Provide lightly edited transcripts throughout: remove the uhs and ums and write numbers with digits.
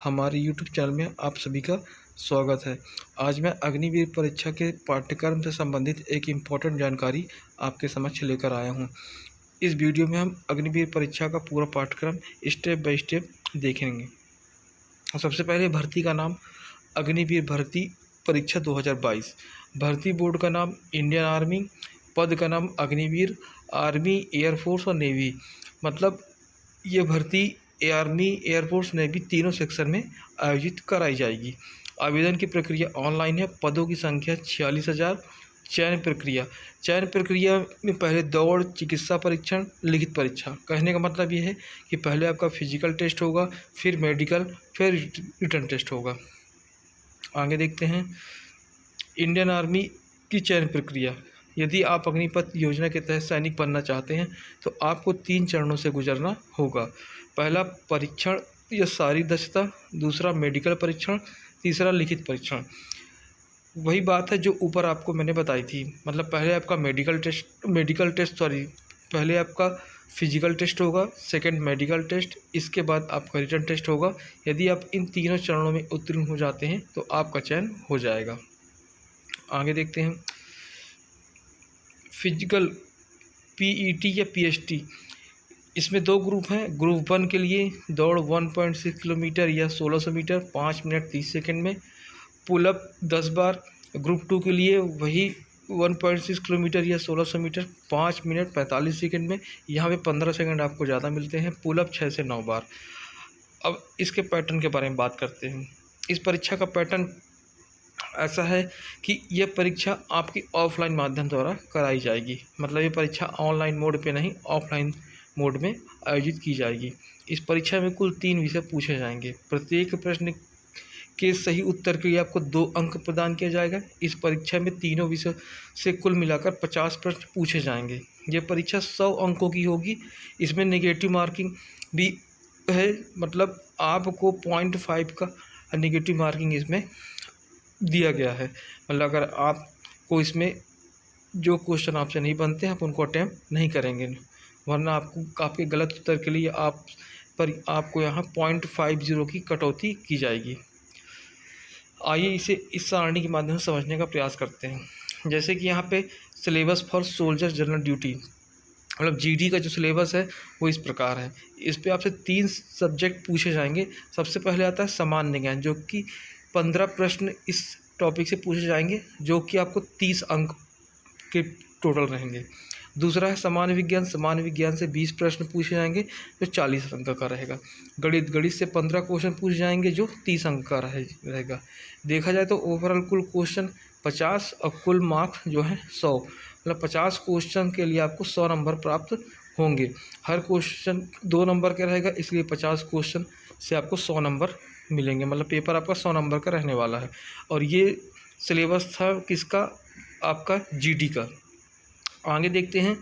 हमारे YouTube channel में आप सभी का स्वागत है। आज मैं अग्निवीर परीक्षा के पाठ्यक्रम से संबंधित एक इम्पोर्टेंट जानकारी आपके समक्ष लेकर आया हूँ। इस वीडियो में हम अग्निवीर परीक्षा का पूरा पाठ्यक्रम स्टेप बाय स्टेप देखेंगे। सबसे पहले भर्ती का नाम अग्निवीर भर्ती परीक्षा 2022, भर्ती बोर्ड का नाम इंडियन आर्मी, पद का नाम अग्निवीर, आर्मी, एयरफोर्स और नेवी। मतलब ये भर्ती आर्मी, एयरफोर्स, नेवी तीनों सेक्शन में आयोजित कराई जाएगी। आवेदन की प्रक्रिया ऑनलाइन है। पदों की संख्या 46,000। चयन प्रक्रिया में पहले दौड़, चिकित्सा परीक्षण, लिखित परीक्षा। कहने का मतलब ये है कि पहले आपका फिजिकल टेस्ट होगा, फिर मेडिकल, फिर रिटन टेस्ट होगा। आगे देखते हैं इंडियन आर्मी की चयन प्रक्रिया। यदि आप अग्निपथ योजना के तहत सैनिक बनना चाहते हैं तो आपको 3 चरणों से गुजरना होगा। पहला परीक्षण या सारी दक्षता, दूसरा मेडिकल परीक्षण, तीसरा लिखित परीक्षण। वही बात है जो ऊपर आपको मैंने बताई थी। मतलब पहले आपका पहले आपका फिजिकल टेस्ट होगा, सेकंड मेडिकल टेस्ट, इसके बाद आपका रिटन टेस्ट होगा। यदि आप इन तीनों चरणों में उत्तीर्ण हो जाते हैं तो आपका चयन हो जाएगा। आगे देखते हैं फिजिकल पीईटी या पीएसटी। इसमें 2 ग्रुप हैं। ग्रुप 1 के लिए दौड़ 1.6 किलोमीटर या 1600 मीटर 5 मिनट 30 सेकंड में, पुलअप 10 बार। ग्रुप 2 के लिए वही 1.6 किलोमीटर या 1600 मीटर 5 मिनट 45 सेकंड में। यहाँ पे 15 सेकंड आपको ज़्यादा मिलते हैं। पुलअप 6 से 9 बार। अब इसके पैटर्न के बारे में बात करते हैं। इस परीक्षा का पैटर्न ऐसा है कि यह परीक्षा आपकी ऑफलाइन माध्यम द्वारा कराई जाएगी। मतलब ये परीक्षा ऑनलाइन मोड पे नहीं, ऑफलाइन मोड में आयोजित की जाएगी। इस परीक्षा में कुल 3 विषय पूछे जाएंगे। प्रत्येक प्रश्न के सही उत्तर के लिए आपको 2 अंक प्रदान किया जाएगा। इस परीक्षा में तीनों विषय से कुल मिलाकर 50 प्रश्न पूछे जाएंगे। ये परीक्षा 100 अंकों की होगी। इसमें नेगेटिव मार्किंग भी है। मतलब आपको 0.5 का नेगेटिव मार्किंग इसमें दिया गया है। मतलब अगर आपको इसमें जो क्वेश्चन आपसे नहीं बनते हैं आप उनको अटैम्प्ट नहीं करेंगे, वरना आपके गलत उत्तर के लिए आपको यहाँ 0.50 की कटौती की जाएगी। आइए इसे इस सारणी के माध्यम से समझने का प्रयास करते हैं। जैसे कि यहाँ पे syllabus for soldier general duty, मतलब जीडी का जो सिलेबस है वो इस प्रकार है। इस पे आपसे 3 सब्जेक्ट पूछे जाएंगे। सबसे पहले आता है सामान्य ज्ञान, जो कि 15 प्रश्न इस टॉपिक से पूछे जाएंगे, जो कि आपको 30 अंक के टोटल रहेंगे। दूसरा है सामान्य विज्ञान से 20 प्रश्न पूछे जाएंगे, जो 40 अंक का रहेगा। गणित से 15 क्वेश्चन पूछे जाएंगे, जो 30 अंक का रहेगा। देखा जाए तो ओवरऑल कुल क्वेश्चन 50 और कुल मार्क्स जो है 100। मतलब 50 क्वेश्चन के लिए आपको 100 नंबर प्राप्त होंगे। हर क्वेश्चन 2 नंबर का रहेगा, इसलिए 50 क्वेश्चन से आपको 100 नंबर मिलेंगे। मतलब पेपर आपका 100 नंबर का रहने वाला है। और ये सिलेबस था किसका? आपका जीडी का। आगे देखते हैं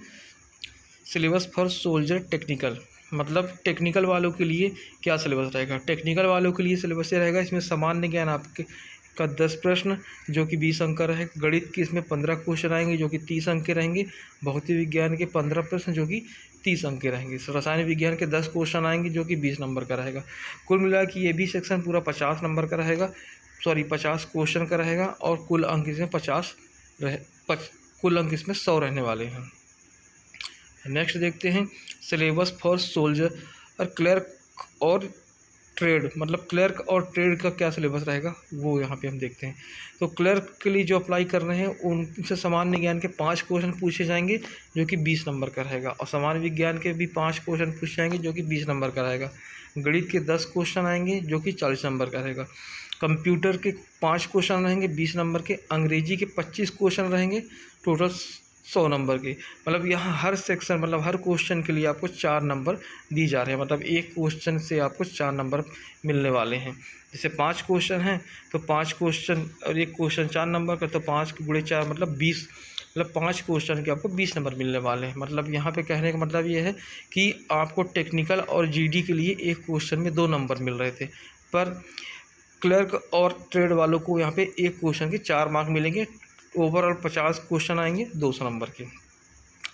सिलेबस फॉर सोल्जर टेक्निकल। मतलब टेक्निकल वालों के लिए क्या सिलेबस रहेगा। टेक्निकल वालों के लिए सिलेबस ये रहेगा, इसमें सामान्य ज्ञान आपके का 10 प्रश्न जो कि 20 अंक का रहेगा। गणित के इसमें 15 क्वेश्चन आएंगे जो कि 30 अंक के रहेंगे। भौतिक विज्ञान के 15 प्रश्न जो कि 30 अंक के रहेंगे। रसायन विज्ञान के 10 क्वेश्चन आएंगे जो कि 20 नंबर का रहेगा। कुल मिला के ये भी सेक्शन पूरा 50 नंबर का रहेगा, 50 क्वेश्चन का रहेगा। और कुल अंक इसमें कुल अंक इसमें 100 रहने वाले हैं। नेक्स्ट देखते हैं सिलेबस फॉर सोल्जर और क्लर्क और ट्रेड। मतलब क्लर्क और ट्रेड का क्या सिलेबस रहेगा वो यहाँ पे हम देखते हैं। तो क्लर्क के लिए जो अप्लाई कर रहे हैं उनसे सामान्य ज्ञान के 5 क्वेश्चन पूछे जाएंगे जो कि 20 नंबर का रहेगा। और सामान्य विज्ञान के भी 5 क्वेश्चन पूछे जाएंगे जो कि 20 नंबर का रहेगा। गणित के 10 क्वेश्चन आएंगे जो कि 40 नंबर का रहेगा। कंप्यूटर के 5 क्वेश्चन रहेंगे 20 नंबर के। अंग्रेजी के 25 क्वेश्चन रहेंगे, टोटल 100 नंबर के। मतलब यहाँ हर सेक्शन, मतलब हर क्वेश्चन के लिए आपको 4 नंबर दी जा रहे हैं। मतलब एक क्वेश्चन से आपको 4 नंबर मिलने वाले हैं। जैसे 5 क्वेश्चन हैं तो 5 क्वेश्चन और एक क्वेश्चन 4 नंबर का, तो 5 गुणे 4 मतलब 20। मतलब 5 क्वेश्चन के आपको 20 नंबर मिलने वाले हैं। मतलब यहाँ पे कहने का मतलब ये है कि आपको टेक्निकल और जीडी के लिए एक क्वेश्चन में 2 नंबर मिल रहे थे, पर क्लर्क और ट्रेड वालों को यहाँ पे एक क्वेश्चन के 4 मार्क मिलेंगे। ओवरऑल 50 क्वेश्चन आएंगे 200 नंबर के।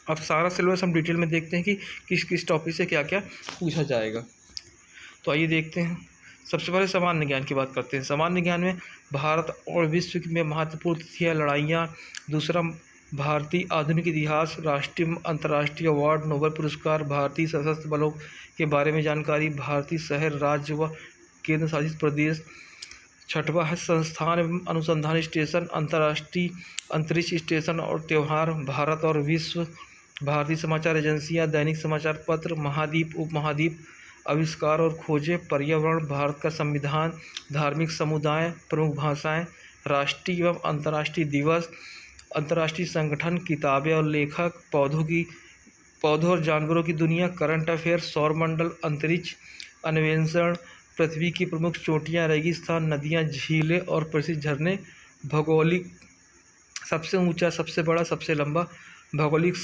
अब सारा सिलेबस हम डिटेल में देखते हैं कि किस किस टॉपिक से क्या क्या पूछा जाएगा। तो आइए देखते हैं। सबसे पहले सामान्य ज्ञान की बात करते हैं। सामान्य ज्ञान में भारत और विश्व में महत्वपूर्ण तिथियाँ, लड़ाइयाँ। दूसरा, भारतीय आधुनिक इतिहास, राष्ट्रीय अंतर्राष्ट्रीय अवार्ड, नोबेल पुरस्कार, भारतीय सशस्त्र बलों के बारे में जानकारी, भारतीय शहर, राज्य व केंद्र शासित प्रदेश। छठवां है संस्थान एवं अनुसंधान स्टेशन, अंतर्राष्ट्रीय अंतरिक्ष स्टेशन और त्यौहार, भारत और विश्व, भारतीय समाचार एजेंसियां, दैनिक समाचार पत्र, महाद्वीप, उपमहाद्वीप, आविष्कार और खोजें, पर्यावरण, भारत का संविधान, धार्मिक समुदाय, प्रमुख भाषाएं, राष्ट्रीय एवं अंतर्राष्ट्रीय दिवस, अंतर्राष्ट्रीय संगठन, किताबें और लेखक, पौधों और जानवरों की दुनिया, करंट अफेयर्स, सौरमंडल, अंतरिक्ष अन्वेषण, पृथ्वी की प्रमुख चोटियाँ, रेगिस्तान, नदियाँ, झीलें और प्रसिद्ध झरने, भौगोलिक, सबसे ऊंचा, सबसे बड़ा, सबसे लंबा, भौगोलिक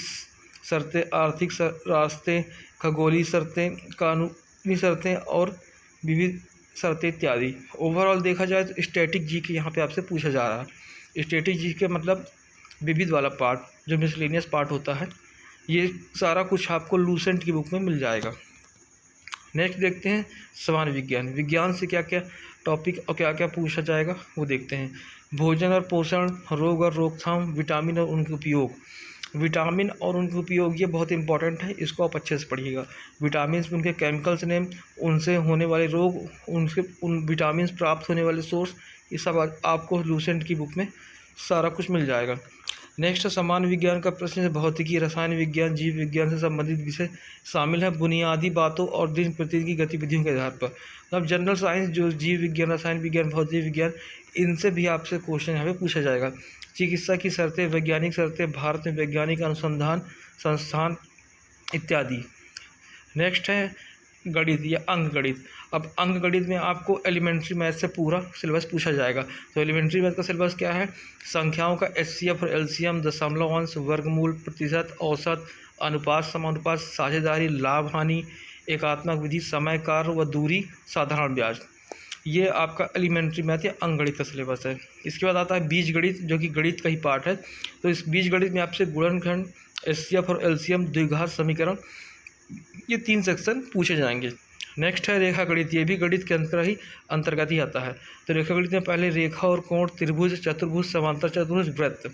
शर्तें, आर्थिक रास्ते, खगोलीय शर्तें, कानूनी शर्तें और विविध शर्तें इत्यादि। ओवरऑल देखा जाए तो स्टैटिक जी के यहाँ पे आपसे पूछा जा रहा है। स्टैटिक जी के मतलब विविध वाला पार्ट, जो मिसलेनियस पार्ट होता है, ये सारा कुछ आपको लूसेंट की बुक में मिल जाएगा। नेक्स्ट देखते हैं सामान्य विज्ञान। विज्ञान से क्या क्या टॉपिक और क्या क्या पूछा जाएगा वो देखते हैं। भोजन और पोषण, रोग और रोकथाम, विटामिन और उनके उपयोग। विटामिन और उनके उपयोग ये बहुत इंपॉर्टेंट है, इसको आप अच्छे से पढ़िएगा। विटामिन में उनके केमिकल्स नेम, उनसे होने वाले रोग, उन विटामिन प्राप्त होने वाले सोर्स, ये सब आपको लूसेंट की बुक में सारा कुछ मिल जाएगा। नेक्स्ट सामान्य विज्ञान का प्रश्न है भौतिकी, रसायन विज्ञान, जीव विज्ञान से संबंधित विषय शामिल है बुनियादी बातों और दिन प्रतिदिन की गतिविधियों के आधार पर। मतलब जनरल साइंस जो जीव विज्ञान, रसायन विज्ञान, भौतिक विज्ञान, इनसे भी आपसे क्वेश्चन यहाँ पे पूछा जाएगा। चिकित्सा की शर्तें, वैज्ञानिक शर्तें, भारत में वैज्ञानिक अनुसंधान संस्थान इत्यादि। नेक्स्ट है गणित या अंक गणित। अब अंक गणित में आपको एलिमेंट्री मैथ से पूरा सिलेबस पूछा जाएगा। तो एलिमेंट्री मैथ का सिलेबस क्या है? संख्याओं का एचसीएफ और एलसीएम, दशमलव अंश, वर्गमूल, प्रतिशत, औसत, अनुपात, समानुपात, साझेदारी, लाभ हानि, एकात्मक विधि, समय, कार्य व दूरी, साधारण ब्याज। ये आपका एलिमेंट्री मैथ या अंक गणित का सिलेबस है। इसके बाद आता है बीज गणित, जो कि गणित का ही पार्ट है। तो इस बीज गणित में आपसे गुणनखंड, एचसीएफ और एलसीएम, द्विघात समीकरण, ये 3 सेक्शन पूछे जाएंगे। नेक्स्ट है रेखा गणित, ये भी गणित के अंतर्गत ही आता है। तो रेखा गणित में पहले रेखा और कोण, त्रिभुज, चतुर्भुज, समांतर चतुर्भुज, वृत्त।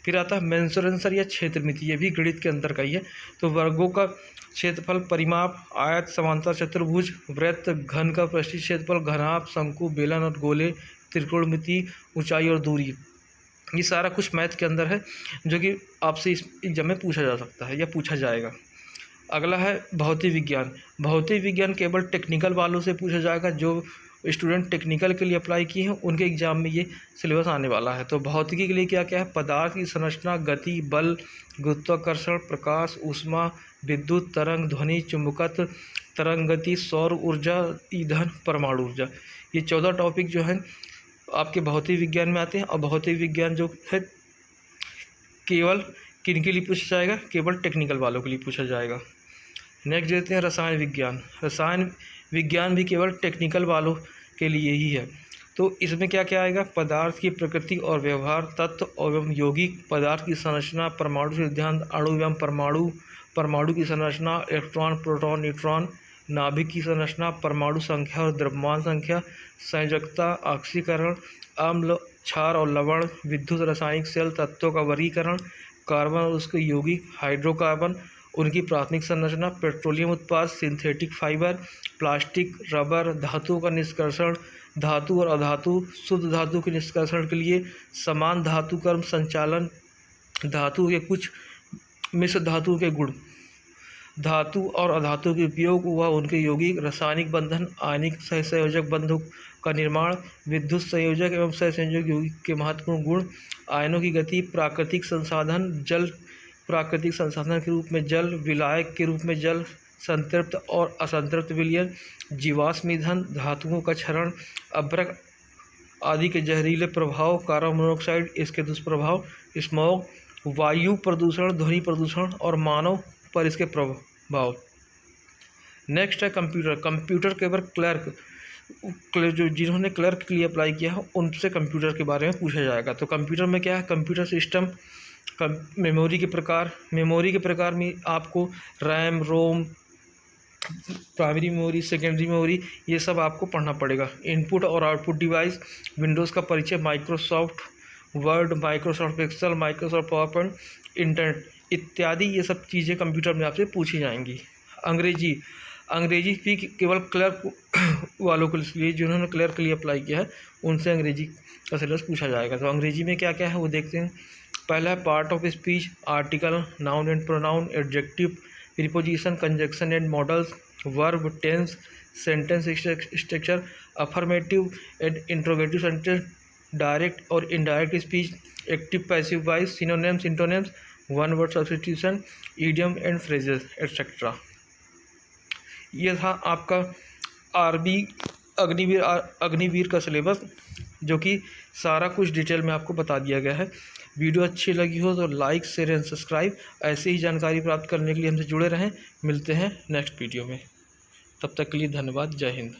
फिर आता है मेंसुरेंसर या क्षेत्रमिति, ये भी गणित के अंतर्गत ही है। तो वर्गों का क्षेत्रफल, परिमाप, आयत, समांतर चतुर्भुज, वृत्त, घन का पृष्ठीय क्षेत्रफल, घनाभ, शंकु, बेलन और गोले, त्रिकोणमिति, ऊंचाई और दूरी, ये सारा कुछ मैथ के अंदर है, जो कि आपसे इस एग्जाम में पूछा जा सकता है या पूछा जाएगा। अगला है भौतिक विज्ञान। भौतिक विज्ञान केवल टेक्निकल वालों से पूछा जाएगा। जो स्टूडेंट टेक्निकल के लिए अप्लाई किए हैं उनके एग्जाम में ये सिलेबस आने वाला है। तो भौतिकी के लिए क्या क्या है? पदार्थ की संरचना, गति, बल, गुरुत्वाकर्षण, प्रकाश, ऊष्मा, विद्युत, तरंग, ध्वनि, चुंबकत्व, तरंग गति, सौर ऊर्जा, ईंधन, परमाणु ऊर्जा। ये 14 टॉपिक जो हैं आपके भौतिक विज्ञान में आते हैं। और भौतिक विज्ञान जो है केवल किन के लिए पूछा जाएगा? केवल टेक्निकल वालों के लिए पूछा जाएगा। नेक्स्ट देखते हैं रसायन विज्ञान। रसायन विज्ञान भी केवल टेक्निकल वालों के लिए ही है। तो इसमें क्या क्या आएगा? पदार्थ की प्रकृति और व्यवहार, तत्व एवं यौगिक, पदार्थ की संरचना, परमाणु सिद्धांत, अणु एवं परमाणु, परमाणु की संरचना, इलेक्ट्रॉन, प्रोटॉन, न्यूट्रॉन, नाभिक की संरचना, परमाणु संख्या और द्रव्यमान संख्या, संयोजकता, ऑक्सीकरण, अम्ल, क्षार और लवण, विद्युत रासायनिक सेल तत्वों का वर्गीकरण, कार्बन और उसके यौगिक, हाइड्रोकार्बन, उनकी प्राथमिक संरचना, पेट्रोलियम उत्पाद, सिंथेटिक फाइबर, प्लास्टिक, रबर, धातुओं का निष्कर्षण, धातु और अधातु, शुद्ध धातु के निष्कर्षण के लिए समान धातु कर्म संचालन, धातु के कुछ मिश्र धातु के गुण, धातु और अधातु के उपयोग व उनके यौगिक, रासायनिक बंधन, आयनिक सहसंयोजक बंधों का निर्माण, विद्युत संयोजक एवं सहसंयोजक यौगिक के महत्वपूर्ण गुण, आयनों की गति, प्राकृतिक संसाधन, जल प्राकृतिक संसाधन के रूप में जल, विलायक के रूप में जल, संतृप्त और असंतृप्त विलयन, जीवाश्म ईंधन, धातुओं का क्षरण, अभ्रक आदि के जहरीले प्रभाव, कार्बन मोनोऑक्साइड, इसके दुष्प्रभाव, स्मॉग, वायु प्रदूषण, ध्वनि प्रदूषण और मानव पर इसके प्रभाव। नेक्स्ट है कंप्यूटर। कंप्यूटर केवल क्लर्क जो जिन्होंने क्लर्क के लिए अप्लाई किया है उनसे कंप्यूटर के बारे में पूछा जाएगा। तो कंप्यूटर में क्या है? कंप्यूटर सिस्टम, मेमोरी के प्रकार में आपको रैम, रोम, प्राइमरी मेमोरी, सेकेंडरी मेमोरी, ये सब आपको पढ़ना पड़ेगा। इनपुट और आउटपुट डिवाइस, विंडोज़ का परिचय, Microsoft Word, Microsoft Excel, Microsoft PowerPoint, internet इत्यादि, ये सब चीज़ें कंप्यूटर में आपसे पूछी जाएंगी। अंग्रेजी भी केवल क्लर्क वालों के लिए, जिन्होंने क्लर्क के लिए अप्लाई किया है, उनसे अंग्रेजी का सिलेबस पूछा जाएगा। तो अंग्रेजी में क्या क्या है वो देखते हैं। पहला है part of speech, article, noun and pronoun, adjective, preposition, conjunction and modals, verb, tense, sentence structure, affirmative and interrogative sentence, direct और indirect speech, active passive voice, synonyms, antonyms, one word substitution, idiom and phrases etcetera. ये था आपका RB Agniveer का syllabus, जो कि सारा कुछ detail में आपको बता दिया गया है। वीडियो अच्छी लगी हो तो लाइक, शेयर एंड सब्सक्राइब। ऐसे ही जानकारी प्राप्त करने के लिए हमसे जुड़े रहें। मिलते हैं नेक्स्ट वीडियो में, तब तक के लिए धन्यवाद। जय हिंद।